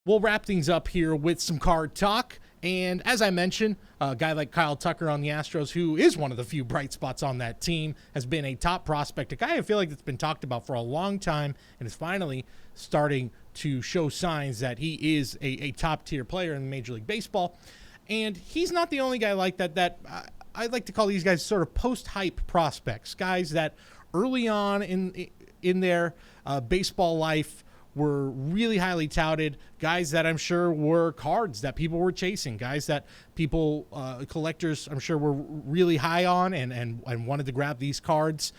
We'll wrap things up here with some card talk. And as I mentioned, a guy like Kyle Tucker on the Astros, who is one of the few bright spots on that team, has been a top prospect, a guy I feel like that's been talked about for a long time and is finally starting to show signs that he is a top-tier player in Major League Baseball. And he's not the only guy like that I like to call these guys sort of post-hype prospects, guys that early on in their baseball life were really highly touted, guys that I'm sure were cards that people were chasing, guys that people, collectors, I'm sure were really high on and wanted to grab these cards,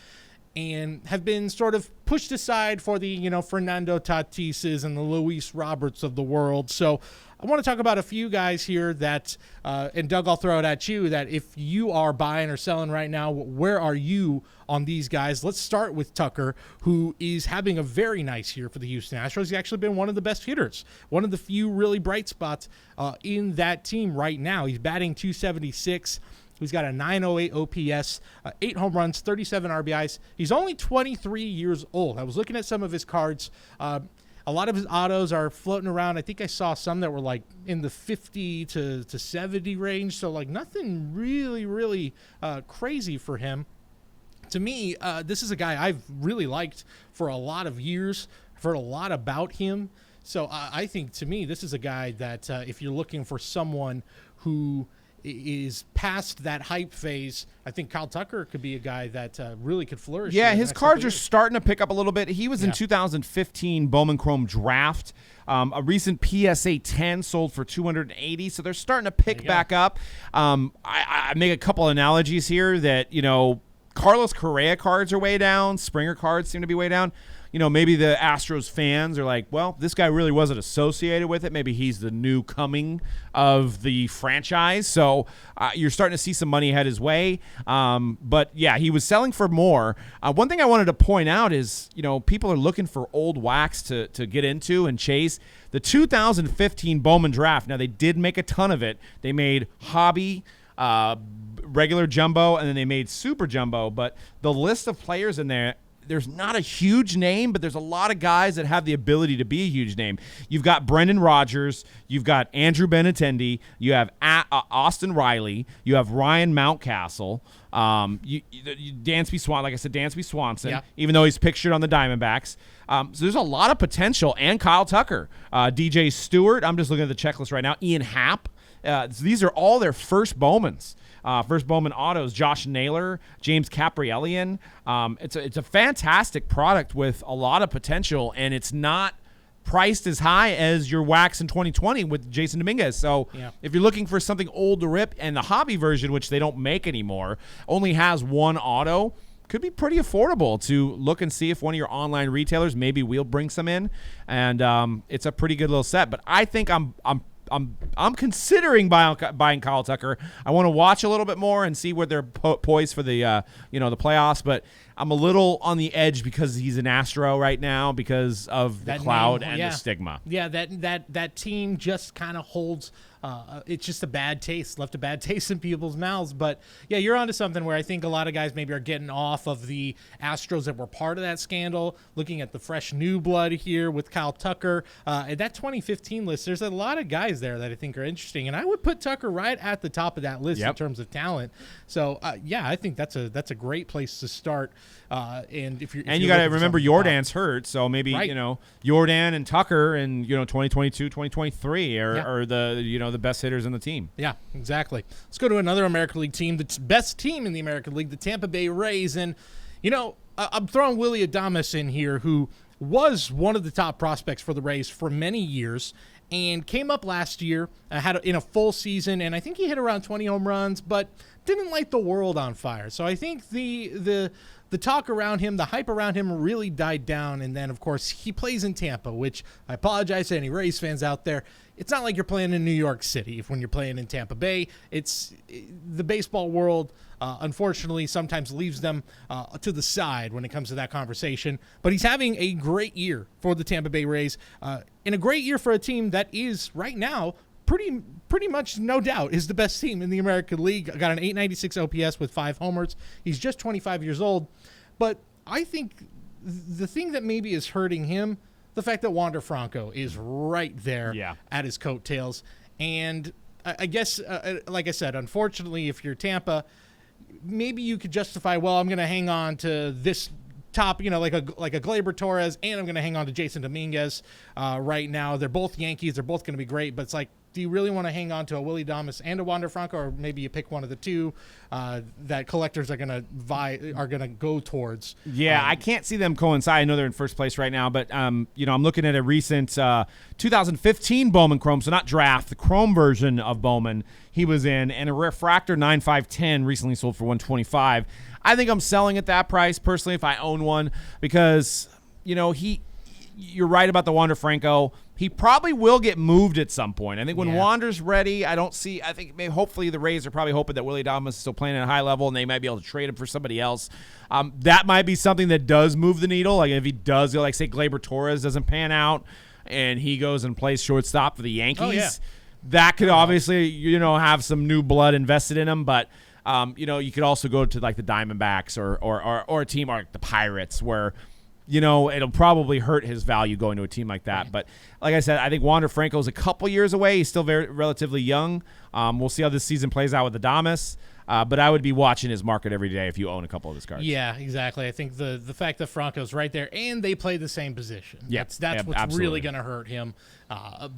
and have been sort of pushed aside for the, Fernando Tatises and the Luis Roberts of the world. So I want to talk about a few guys here that, and Doug, I'll throw it at you, that if you are buying or selling right now, where are you on these guys? Let's start with Tucker, who is having a very nice year for the Houston Astros. He's actually been one of the best hitters, one of the few really bright spots in that team right now. He's batting .276. He's got a 908 OPS, 8 home runs, 37 RBIs. He's only 23 years old. I was looking at some of his cards. A lot of his autos are floating around. I think I saw some that were like in the 50 to 70 range. So like nothing really, really crazy for him. To me, this is a guy I've really liked for a lot of years. I've heard a lot about him. So I think, to me, this is a guy that if you're looking for someone who is past that hype phase, I think Kyle Tucker could be a guy that really could flourish. Yeah, his cards are starting to pick up a little bit. He was in 2015 Bowman Chrome draft. A recent PSA 10 sold for $280, so they're starting to pick back up. I make a couple analogies here that, Carlos Correa cards are way down. Springer cards seem to be way down. Maybe the Astros fans are like, well, this guy really wasn't associated with it. Maybe he's the new coming of the franchise. So you're starting to see some money head his way. But, yeah, he was selling for more. One thing I wanted to point out is, people are looking for old wax to get into and chase. The 2015 Bowman draft, now they did make a ton of it. They made hobby, regular jumbo, and then they made super jumbo. But the list of players in there, there's not a huge name, but there's a lot of guys that have the ability to be a huge name. You've got Brendan Rodgers. You've got Andrew Benintendi. You have Austin Riley. You have Ryan Mountcastle. Dansby Swanson, like I said, Dansby Swanson, even though he's pictured on the Diamondbacks. So there's a lot of potential. And Kyle Tucker. DJ Stewart. I'm just looking at the checklist right now. Ian Happ. So these are all their first Bowmans. First Bowman autos, Josh Naylor, James Caprielian. It's a fantastic product with a lot of potential, and it's not priced as high as your wax in 2020 with Jason Dominguez. So if you're looking for something old to rip, and the hobby version, which they don't make anymore, only has one auto, could be pretty affordable to look and see if one of your online retailers maybe will bring some in. And it's a pretty good little set. But I think I'm considering buying Kyle Tucker. I want to watch a little bit more and see where they're poised for the the playoffs. But I'm a little on the edge because he's an Astro right now because of the cloud and the stigma. Yeah, that team just kind of holds. It's just a bad taste, left a bad taste in people's mouths. But, yeah, you're onto something where I think a lot of guys maybe are getting off of the Astros that were part of that scandal, looking at the fresh new blood here with Kyle Tucker. And that 2015 list, there's a lot of guys there that I think are interesting. And I would put Tucker right at the top of that list in terms of talent. So, I think that's a great place to start. And you got to remember Jordan's hurt, so maybe Jordan and Tucker in 2022, 2023 are the best hitters in the team. Yeah, exactly. Let's go to another American League team, the best team in the American League, the Tampa Bay Rays. And I'm throwing Willy Adames in here, who was one of the top prospects for the Rays for many years, and came up last year, in a full season, and I think he hit around 20 home runs, but didn't light the world on fire. So I think the talk around him, the hype around him really died down. And then, of course, he plays in Tampa, which I apologize to any Rays fans out there. It's not like you're playing in New York City when you're playing in Tampa Bay. It's the baseball world, unfortunately, sometimes leaves them to the side when it comes to that conversation. But he's having a great year for the Tampa Bay Rays, and a great year for a team that is right now pretty much, no doubt, is the best team in the American League. Got an 896 OPS with 5 homers. He's just 25 years old. But I think the thing that maybe is hurting him the fact that Wander Franco is right there Yeah. at his coattails. And I guess, like I said, unfortunately, if you're Tampa, maybe you could justify, well, I'm going to hang on to this top, like a Gleyber Torres, and I'm going to hang on to Jason Dominguez right now. They're both Yankees. They're both going to be great, but it's like, do you really want to hang on to a Willy Adames and a Wander Franco, or maybe you pick one of the two that collectors are going to go towards? Yeah, I can't see them coincide. I know they're in first place right now, but I'm looking at a recent 2015 Bowman Chrome, so not draft, the Chrome version of Bowman he was in, and a refractor 9510 recently sold for $125. I think I'm selling at that price personally if I own one, because you're right about the Wander Franco. He probably will get moved at some point. I think when Wander's ready, I think hopefully the Rays are probably hoping that Willy Adames is still playing at a high level and they might be able to trade him for somebody else. That might be something that does move the needle. Like if he does, like say Gleyber Torres doesn't pan out and he goes and plays shortstop for the Yankees, that could obviously, have some new blood invested in him. But, you could also go to like the Diamondbacks or a team like the Pirates where, it'll probably hurt his value going to a team like that. But like I said, I think Wander Franco is a couple years away. He's still relatively young. We'll see how this season plays out with Adames. But I would be watching his market every day if you own a couple of his cards. Yeah, exactly. I think the fact that Franco's right there and they play the same position. Yeah, that's what's absolutely really going to hurt him.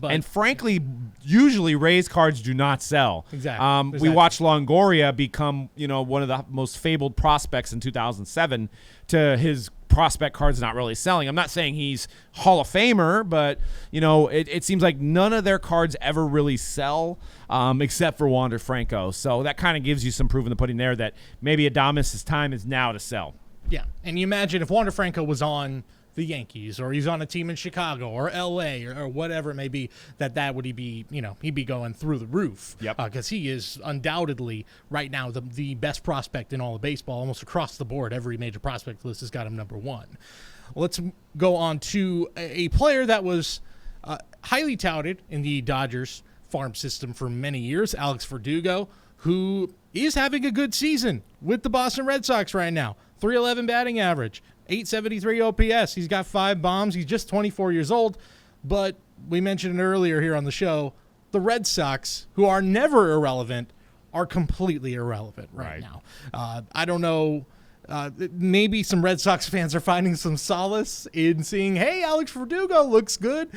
And frankly, usually Rays cards do not sell. Exactly. We watched Longoria become, one of the most fabled prospects in 2007 to his prospect cards not really selling. I'm not saying he's Hall of Famer, but, it seems like none of their cards ever really sell except for Wander Franco. So that kind of gives you some proof in the pudding there that maybe Adames' time is now to sell. Yeah, and you imagine if Wander Franco was on the Yankees or he's on a team in Chicago or LA or whatever it may be, that would be, he'd be going through the roof. Yep. Because he is undoubtedly right now the best prospect in all of baseball, almost across the board. Every major prospect list has got him number one. Let's go on to a player that was highly touted in the Dodgers farm system for many years, Alex Verdugo, who is having a good season with the Boston Red Sox right now. 311 batting average, 873 OPS. He's got 5 bombs. He's just 24 years old. But we mentioned it earlier here on the show, the Red Sox, who are never irrelevant, are completely irrelevant right now. I don't know. Maybe some Red Sox fans are finding some solace in seeing, hey, Alex Verdugo looks good.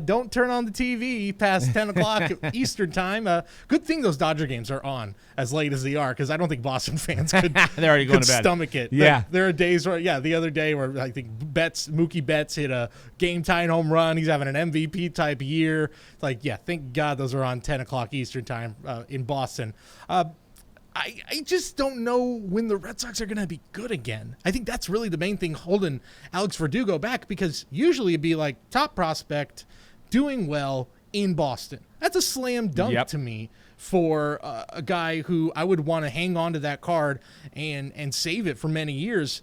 Don't turn on the TV past 10 o'clock Eastern time. Good thing those Dodger games are on as late as they are, because I don't think Boston fans could, They're already going to bed. Stomach it. Yeah. There are days where, the other day where I think Mookie Betts hit a game-tying home run. He's having an MVP-type year. Thank God those are on 10 o'clock Eastern time in Boston. I just don't know when the Red Sox are going to be good again. I think that's really the main thing holding Alex Verdugo back, because usually it'd be like top prospect doing well in Boston. That's a slam dunk to me for a guy who I would want to hang on to that card and save it for many years.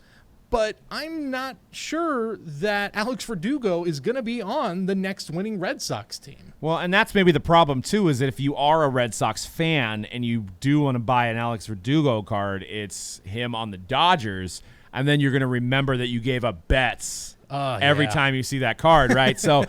But I'm not sure that Alex Verdugo is going to be on the next winning Red Sox team. Well, and that's maybe the problem, too, is that if you are a Red Sox fan and you do want to buy an Alex Verdugo card, it's him on the Dodgers, and then you're going to remember that you gave up bets every time you see that card, right? So,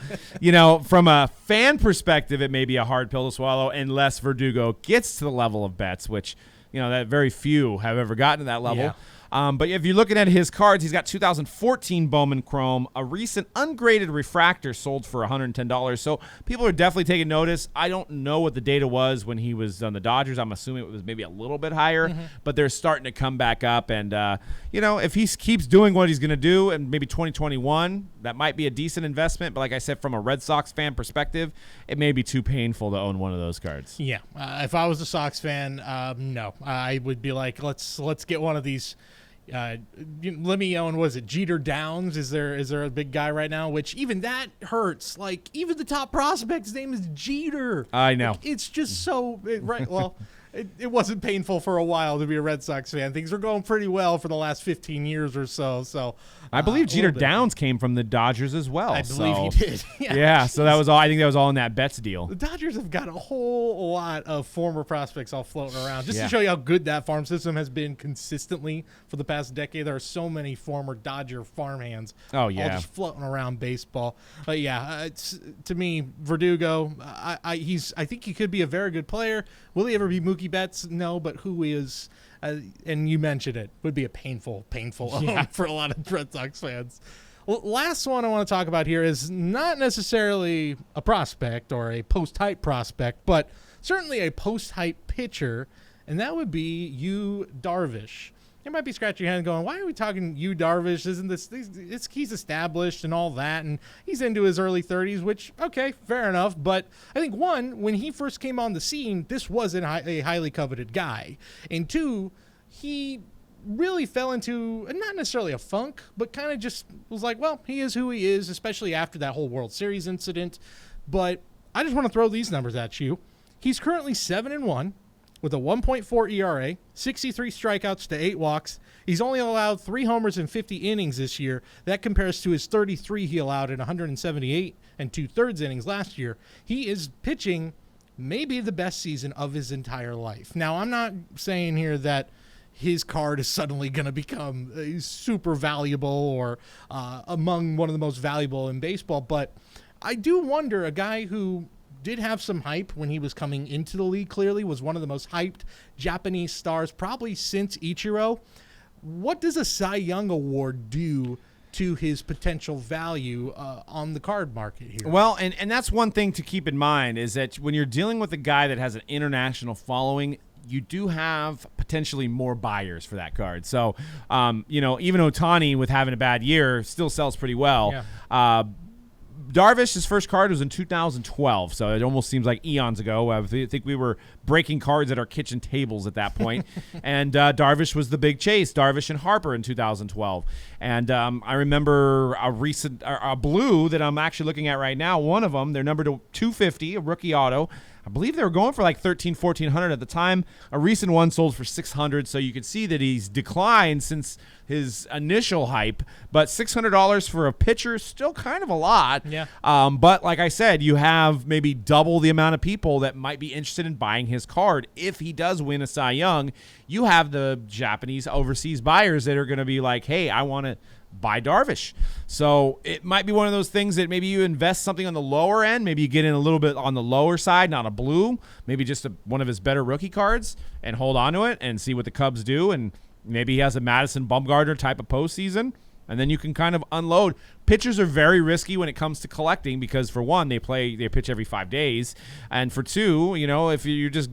from a fan perspective, it may be a hard pill to swallow unless Verdugo gets to the level of bets, which, that very few have ever gotten to that level. Yeah. But if you're looking at his cards, he's got 2014 Bowman Chrome, a recent ungraded refractor sold for $110. So people are definitely taking notice. I don't know what the data was when he was on the Dodgers. I'm assuming it was maybe a little bit higher, but they're starting to come back up. And, if he keeps doing what he's going to do, and maybe 2021, that might be a decent investment. But like I said, from a Red Sox fan perspective, it may be too painful to own one of those cards. Yeah. If I was a Sox fan, no. I would be like, let's get one of these. Let me own, was it Jeter Downs? Is there a big guy right now? Which even that hurts. Like, even the top prospect's name is Jeter. I know. It's just so right. Well, it wasn't painful for a while to be a Red Sox fan. Things were going pretty well for the last 15 years or so. So I believe Jeter Downs came from the Dodgers as well. I believe he did. Yeah, so that was all. I think that was all in that Betts deal. The Dodgers have got a whole lot of former prospects all floating around. Just to show you how good that farm system has been consistently for the past decade. There are so many former Dodger farmhands all just floating around baseball. But it's, to me, Verdugo, I think he could be a very good player. Will he ever be Mookie Betts? No, but who is? And you mentioned it, would be a painful own for a lot of Red Sox fans. Well, last one I want to talk about here is not necessarily a prospect or a post-hype prospect, but certainly a post-hype pitcher, and that would be Yu Darvish. You might be scratching your head going, why are we talking Yu Darvish? Isn't he's established and all that, and he's into his early 30s, which, okay, fair enough. But I think, one, when he first came on the scene, this wasn't a highly coveted guy. And two, he really fell into not necessarily a funk, but kind of just was like, well, he is who he is, especially after that whole World Series incident. But I just want to throw these numbers at you. He's currently 7-1. With a 1.4 ERA, 63 strikeouts to 8 walks. He's only allowed 3 homers in 50 innings this year. That compares to his 33 he allowed in 178 and 2/3 innings last year. He is pitching maybe the best season of his entire life. Now, I'm not saying here that his card is suddenly going to become super valuable or among one of the most valuable in baseball, but I do wonder, a guy who did have some hype when he was coming into the league, clearly was one of the most hyped Japanese stars probably since Ichiro. What does a Cy Young Award do to his potential value on the card market here? Well, and that's one thing to keep in mind, is that when you're dealing with a guy that has an international following, you do have potentially more buyers for that card. So, even Ohtani, with having a bad year, still sells pretty well. Yeah. Darvish, his first card was in 2012, so it almost seems like eons ago. I think we were breaking cards at our kitchen tables at that point. And Darvish was the big chase, Darvish and Harper in 2012. And I remember a blue that I'm actually looking at right now, one of them, they're numbered to 250, a rookie auto. I believe they were going for like $1,400 at the time. A recent one sold for $600, so you can see that he's declined since his initial hype. But $600 for a pitcher is still kind of a lot. Yeah. But like I said, you have maybe double the amount of people that might be interested in buying his card. If he does win a Cy Young, you have the Japanese overseas buyers that are going to be like, hey, I want to buy Darvish. So it might be one of those things that maybe you invest something on the lower end. Maybe you get in a little bit on the lower side, not a blue, maybe just one of his better rookie cards, and hold on to it and see what the Cubs do. And maybe he has a Madison Bumgarner type of postseason, and then you can kind of unload. Pitchers are very risky when it comes to collecting because, for one, they pitch every 5 days. And for two, if you're just,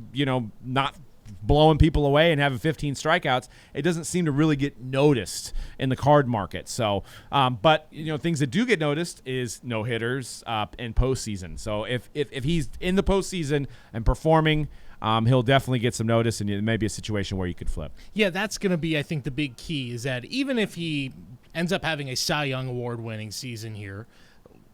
not blowing people away and having 15 strikeouts, it doesn't seem to really get noticed in the card market. So, but things that do get noticed is no hitters and postseason. So if he's in the postseason and performing, he'll definitely get some notice, and it may be a situation where you could flip. Yeah, that's going to be, I think, the big key is that even if he ends up having a Cy Young Award winning season here,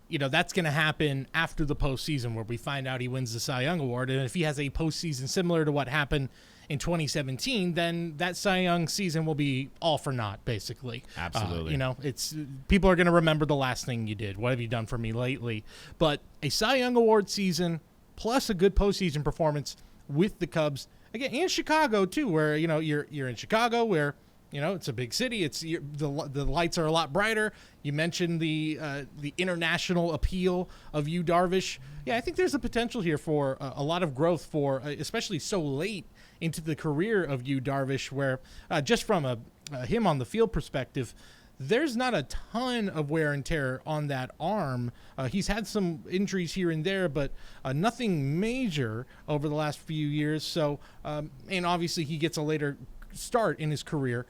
that's going to happen after the postseason where we find out he wins the Cy Young Award. And if he has a postseason similar to what happened in 2017, then that Cy Young season will be all for naught, basically. Absolutely. It's people are going to remember the last thing you did. What have you done for me lately? But a Cy Young Award season plus a good postseason performance with the Cubs, again, in Chicago too, where you're in Chicago where it's a big city. The lights are a lot brighter. You mentioned the international appeal of Yu Darvish. Yeah, I think there's a potential here for a lot of growth for, especially so late into the career of Yu Darvish, where just from a him on the field perspective, there's not a ton of wear and tear on that arm. He's had some injuries here and there, but nothing major over the last few years. So, and obviously he gets a later start in his career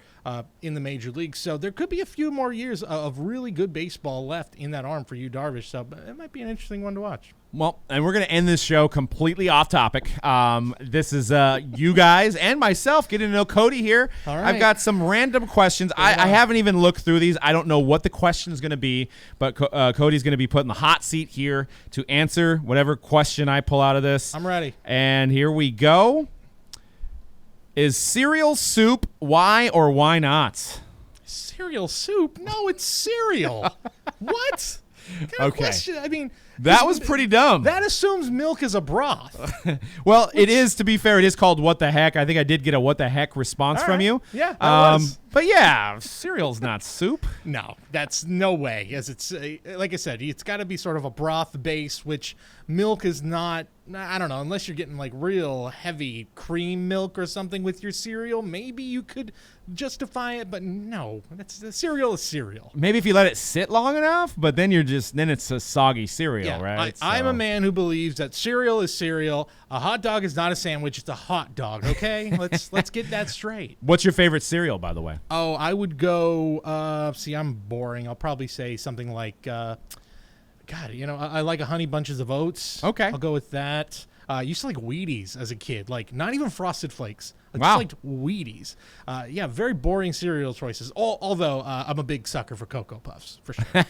in the major leagues. So there could be a few more years of really good baseball left in that arm for Yu Darvish. So it might be an interesting one to watch. Well, and we're going to end this show completely off topic. This is you guys and myself getting to know Cody here. All right. I've got some random questions. I haven't even looked through these. I don't know what the question is going to be, but Cody's going to be put in the hot seat here to answer whatever question I pull out of this. I'm ready. And here we go. Is cereal soup? Why or why not? Cereal soup? No, it's cereal. What? What kind of question? I mean, that was pretty dumb. That assumes milk is a broth. Well, it is, to be fair, it is called What the Heck. I think I did get a what the heck response from you. Yeah, that was. But yeah, cereal's not soup. No, that's no way. As it's like I said, it's got to be sort of a broth base, which milk is not. I don't know, unless you're getting like real heavy cream milk or something with your cereal, maybe you could justify it. But no, cereal is cereal. Maybe if you let it sit long enough, but then then it's a soggy cereal, yeah, right? I'm a man who believes that cereal is cereal. A hot dog is not a sandwich; it's a hot dog. Okay, let's get that straight. What's your favorite cereal, by the way? Oh, I would go. See, I'm boring. I'll probably say something like, God, I like a Honey Bunches of Oats. Okay, I'll go with that. I used to like Wheaties as a kid, like not even Frosted Flakes. I wow. just liked Wheaties. Yeah, very boring cereal choices. Although I'm a big sucker for Cocoa Puffs, for sure.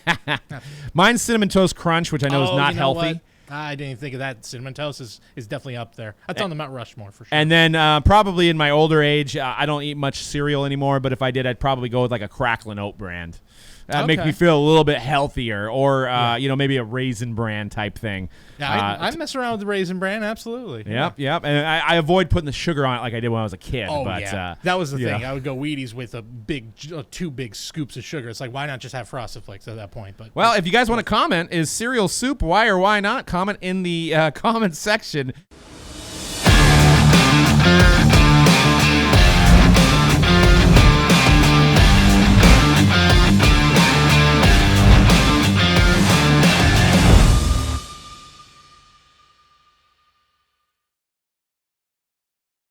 Mine's Cinnamon Toast Crunch, which I know is not healthy. What? I didn't even think of that. Cinnamon Toast is definitely up there. That's on the Mount Rushmore for sure. And then probably in my older age, I don't eat much cereal anymore, but if I did, I'd probably go with like a Cracklin' Oat brand. That make me feel a little bit healthier, or maybe a Raisin Bran type thing. Yeah, I mess around with the Raisin Bran, absolutely. Yep. And I avoid putting the sugar on it like I did when I was a kid. Oh, but, yeah. That was the thing. I would go Wheaties with two big scoops of sugar. It's like, why not just have Frosted Flakes at that point? But well, if you guys want to comment, is cereal soup? Why or why not? Comment in the comment section.